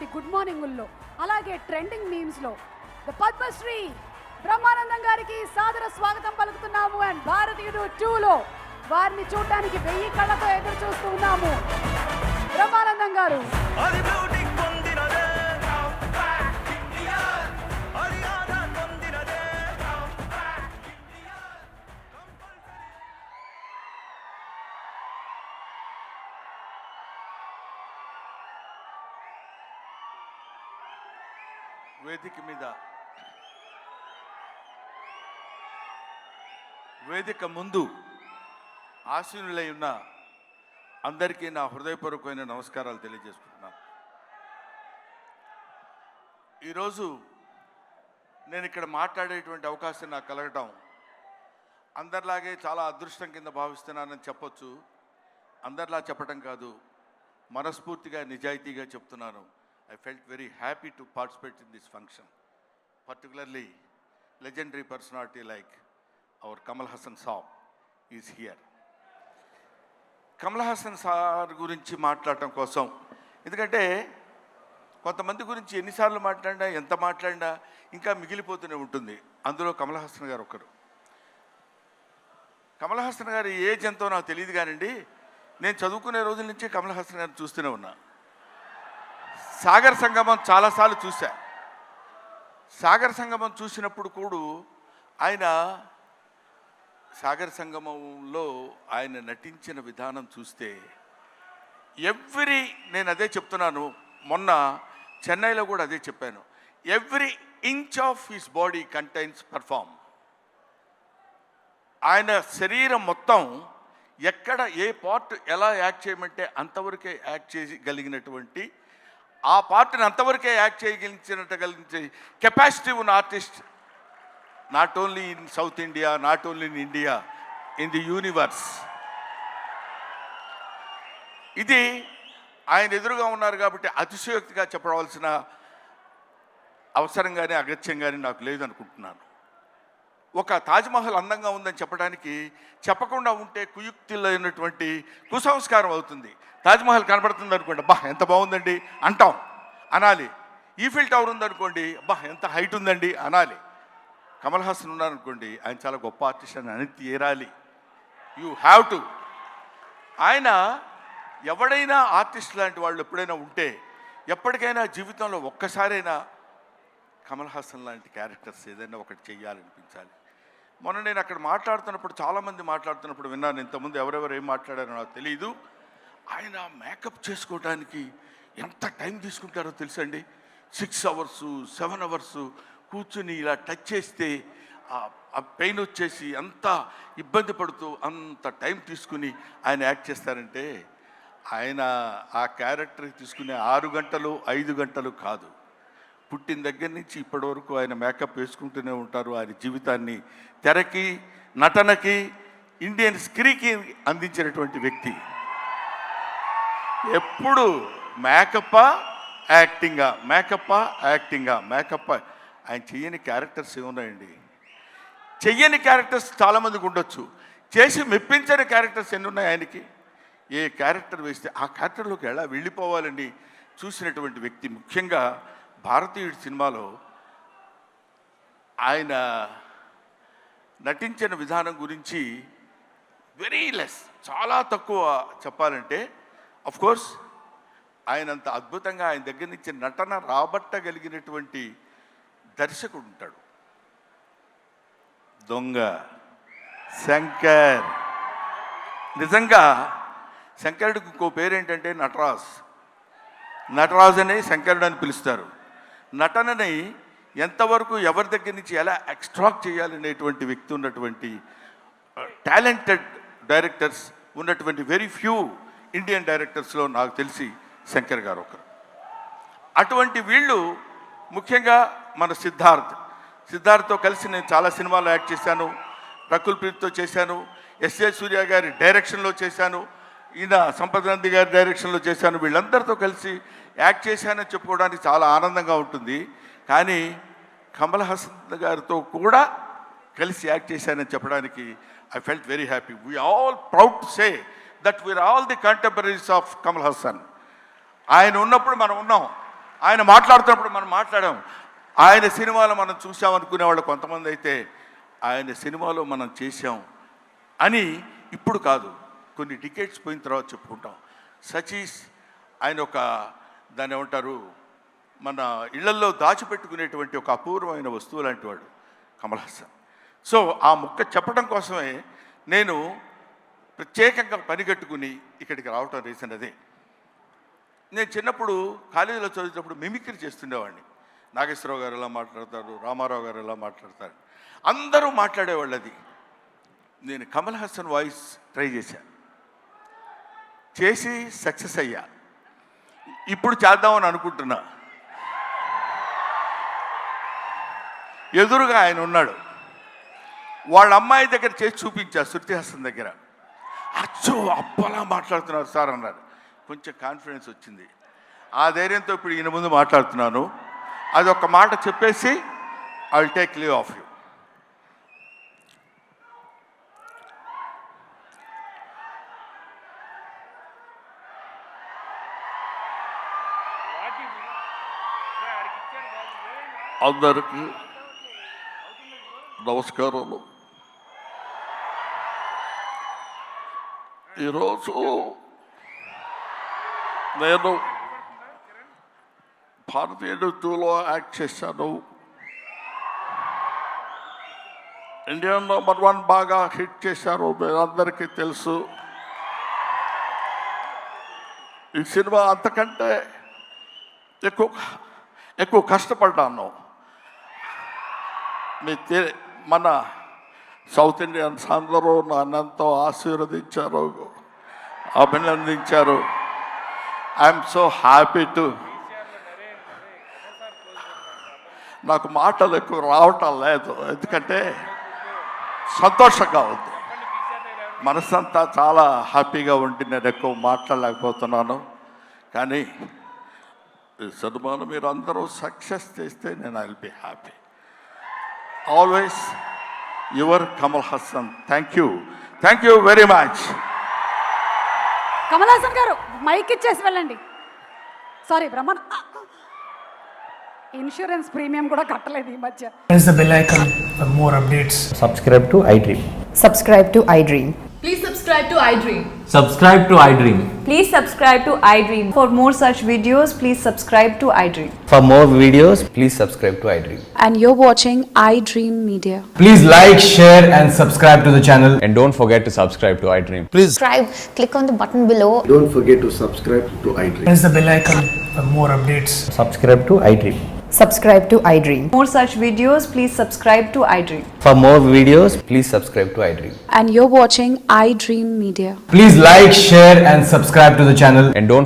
వచ్చేటటువంటి గుడ్ మార్నింగుల్లో అలాగే trending మీమ్స్లో the Padmashri Brahmanandam గారికి సాదర స్వాగతం పలుకుతున్నాము. అండ్ భారతీయుడు 2లో వారిని చూడటానికి 1000 కళ్ళతో ఎదురు చూస్తూ ఉన్నాము. బ్రహ్మానందం గారు వేదిక ముందు ఆశీనులై ఉన్న అందరికీ నా హృదయపూర్వకమైన నమస్కారాలు తెలియజేసుకుంటున్నాను. ఈరోజు నేను ఇక్కడ మాట్లాడేటువంటి అవకాశం నాకు కలగటం అందరిలాగే చాలా అదృష్టం కింద భావిస్తున్నానని చెప్పొచ్చు. అందరిలా చెప్పటం కాదు, మనస్ఫూర్తిగా నిజాయితీగా చెప్తున్నాను. I felt very happy to participate in this function, particularly legendary personality like our Kamal Haasan Saab is here. Kamal Haasan sir గురించి మాట్లాడటం కోసం, ఎందుకంటే కొంతమంది గురించి ఎన్నిసార్లు మాట్లాడినా ఎంత మాట్లాడినా ఇంకా మిగిలిపోతూనే ఉంటుంది. అందులో కమల్ హాసన్ గారు ఒకరు. కమల్ హాసన్ గారి ఏజ్ ఎంతో నాకు తెలియదు కానండి, నేను చదువుకునే రోజుల నుంచి కమల్ హాసన్ గారిని చూస్తూనే ఉన్నా. సాగర్ సంగమం చాలాసార్లు చూశా. సాగర్ సంగమం చూసినప్పుడు కూడా ఆయన సాగర్ సంగమంలో ఆయన నటించిన విధానం చూస్తే నేను అదే చెప్తున్నాను, మొన్న చెన్నైలో కూడా అదే చెప్పాను. Every inch of his body contains perform. ఆయన శరీరం మొత్తం ఎక్కడ ఏ పార్ట్ ఎలా యాక్ట్ చేయమంటే అంతవరకే యాక్ట్ చేయగలిగినటువంటి, ఆ పార్ట్ని అంతవరకే యాక్ట్ చేయగలిగించే కెపాసిటీ ఉన్న artist not only in south India, not only in India, in the universe. ఇది ఆయన ఎదురుగా ఉన్నారు కాబట్టి అతిశయోక్తిగా చెప్పవలసిన అవసరం కానీ అగత్యం కానీ నాకు లేదనుకుంటున్నాను. ఒక తాజ్మహల్ అందంగా ఉందని చెప్పడానికి చెప్పకుండా ఉంటే కుయుక్తులైనటువంటి కుసంస్కారం అవుతుంది. తాజ్మహల్ కనబడుతుంది అనుకోండి, అబ్బా ఎంత బాగుందండి అంటాం, అనాలి. ఈఫిల్ టవర్ ఉందనుకోండి, అబ్బా ఎంత హైట్ ఉందండి అనాలి. కమల్ హాసన్ ఉన్నారనుకోండి, ఆయన చాలా గొప్ప ఆర్టిస్ట్ అని అని తీరాలి. You have to. ఆయన ఎవడైనా ఆర్టిస్ట్ లాంటి వాళ్ళు ఎప్పుడైనా ఉంటే ఎప్పటికైనా జీవితంలో ఒక్కసారైనా కమల్ హాసన్ లాంటి క్యారెక్టర్స్ ఏదైనా ఒకటి చెయ్యాలనిపించాలి. మొన్న నేను అక్కడ మాట్లాడుతున్నప్పుడు చాలామంది మాట్లాడుతున్నప్పుడు విన్నాను. ఇంతకుముందు ఎవరెవరు ఏం మాట్లాడారో నాకు తెలియదు. ఆయన మేకప్ చేసుకోవడానికి ఎంత టైం తీసుకుంటారో తెలుసండి. 6 hours 7 hours కూర్చుని ఇలా టచ్ చేస్తే ఆ పెయిన్ వచ్చేసి అంత ఇబ్బంది పడుతూ అంత టైం తీసుకుని ఆయన యాక్ట్ చేస్తారంటే, ఆయన ఆ క్యారెక్టర్ తీసుకునే 6 గంటలు 5 గంటలు కాదు, పుట్టిన దగ్గర నుంచి ఇప్పటి వరకు ఆయన మేకప్ వేసుకుంటూనే ఉంటారు. ఆయన జీవితాన్ని తెరకి, నటనకి, ఇండియన్ స్క్రీన్కి అందించినటువంటి వ్యక్తి. ఎప్పుడు మేకప్పా యాక్టింగా, మేకప్పా యాక్టింగా, మేకప్పా. ఆయన చెయ్యని క్యారెక్టర్స్ ఏమున్నాయండి? చెయ్యని క్యారెక్టర్స్ చాలామందికి ఉండొచ్చు, చేసి మెప్పించని క్యారెక్టర్స్ ఎన్ని ఉన్నాయి ఆయనకి. ఏ క్యారెక్టర్ వేస్తే ఆ క్యారెక్టర్లోకి ఎలా వెళ్ళిపోవాలని చూసినటువంటి వ్యక్తి. ముఖ్యంగా భారతీయుడి సినిమాలో ఆయన నటించిన విధానం గురించి వెరీ లెస్, చాలా తక్కువ చెప్పాలంటే. అఫ్కోర్స్ ఆయనంత అద్భుతంగా ఆయన దగ్గర నుంచి నటన రాబట్టగలిగినటువంటి దర్శకుడు ఉంటాడు. దొంగ శంకర్. నిజంగా శంకరుడికి ఇంకో పేరేంటంటే నటరాజ్ అని శంకరుడు అని పిలుస్తారు. నటనని ఎంతవరకు ఎవరి దగ్గర నుంచి ఎలా ఎక్స్ట్రాక్ట్ చేయాలనేటువంటి వ్యక్తి ఉన్నటువంటి టాలెంటెడ్ డైరెక్టర్స్ ఉన్నటువంటి వెరీ ఫ్యూ ఇండియన్ డైరెక్టర్స్లో నాకు తెలిసి శంకర్ గారు ఒకరు. అటువంటి వీళ్ళు ముఖ్యంగా మన సిద్ధార్థ్తో కలిసి నేను చాలా సినిమాల్లో యాక్ట్ చేశాను. రకుల్ ప్రీత్తో చేశాను, ఎస్ఏ సూర్య గారి డైరెక్షన్లో చేశాను, ఈయన సంపత్ నంది గారి డైరెక్షన్లో చేశాను. వీళ్ళందరితో కలిసి యాక్ట్ చేశానని చెప్పుకోవడానికి చాలా ఆనందంగా ఉంటుంది. కానీ కమల్ హాసన్ గారితో కూడా కలిసి యాక్ట్ చేశానని చెప్పడానికి I felt very happy. We all proud to say that we are all the contemporaries of Kamal Haasan. ఆయన ఉన్నప్పుడు మనం ఉన్నాం, ఆయన మాట్లాడుతున్నప్పుడు మనం మాట్లాడాం. ఆయన సినిమాలో మనం చూసామనుకునే వాళ్ళు కొంతమంది అయితే ఆయన సినిమాలో మనం చేసాం అని ఇప్పుడు కాదు, కొన్ని డికేట్స్ పోయిన తర్వాత చెప్పుకుంటాం. సచీష్ ఆయన ఒక దాన్ని ఏమంటారు, మన ఇళ్లల్లో దాచిపెట్టుకునేటువంటి ఒక అపూర్వమైన వస్తువు లాంటి వాడు కమల్ హాసన్. సో ఆ ముక్క చెప్పడం కోసమే నేను ప్రత్యేకంగా పనిగట్టుకుని ఇక్కడికి రావటం రీజన్ అదే. నేను చిన్నప్పుడు కాలేజీలో చదివేటప్పుడు మిమిక్రీ చేస్తుండేవాడిని. నాగేశ్వరరావు గారు ఎలా మాట్లాడతారు, రామారావు గారు ఎలా మాట్లాడతారు, అందరూ మాట్లాడేవాళ్ళు. అది నేను కమల్ హాసన్ వాయిస్ ట్రై చేసి సక్సెస్ అయ్యా. ఇప్పుడు చేద్దామని అనుకుంటున్నా. ఎదురుగా ఆయన ఉన్నాడు, వాళ్ళ అమ్మాయి దగ్గర చేసి చూపించా, శృతి హాసన్ దగ్గర. అచ్చో అప్పలా మాట్లాడుతున్నారు సార్ అన్నారు. కొంచెం కాన్ఫిడెన్స్ వచ్చింది. ఆ ధైర్యంతో ఇప్పుడు ఈయన ముందు మాట్లాడుతున్నాను. అది ఒక మాట చెప్పేసి I will take leave of you. అందరికీ నమస్కారాలు. ఈరోజు నేను భారతీయ 2లో యాక్ట్ చేశాను. ఇండియా #1 బాగా హిట్ చేశారు, మీరందరికీ తెలుసు. ఈ సినిమా అంతకంటే ఎక్కువ కష్టపడ్డాను. మన సౌత్ ఇండియన్స్ అందరూ నన్నెంతో ఆశీర్వదించారు, అభినందించారు. I'm so happy to. నాకు మాటలు ఎక్కువ రావటం లేదు, ఎందుకంటే సంతోషంగా ఉంది. మనసంతా చాలా హ్యాపీగా ఉండి నేను ఎక్కువ మాట్లాడలేకపోతున్నాను. కానీ ఈ సినిమాను మీరు అందరూ సక్సెస్ చేస్తే నేను I will be happy. Always your Kamal Haasan. Thank you very much. Kamal Haasan గారు మైక్ ఇచ్చేసి వెళ్ళండి. సారీ బ్రహ్మన్, ఇన్సూరెన్స్ ప్రీమియం కూడా కట్టలేదు ఈ మధ్య. Press the bell icon for more updates. Subscribe to iDream. Subscribe to iDream. Please subscribe to iDream. Subscribe to iDream. Please subscribe to iDream. For more such videos, please subscribe to iDream. For more videos, please subscribe to iDream. And you're watching iDream Media. Please like, share, and subscribe to the channel. And don't forget to subscribe to iDream. Subscribe, click on the button below. Don't forget to subscribe to iDream. Press the bell icon for more updates. Subscribe to iDream. Subscribe to iDream. More such videos, please subscribe to iDream. For more videos, please subscribe to iDream. And you're watching iDream Media. Please like, share, and subscribe to the channel. And don't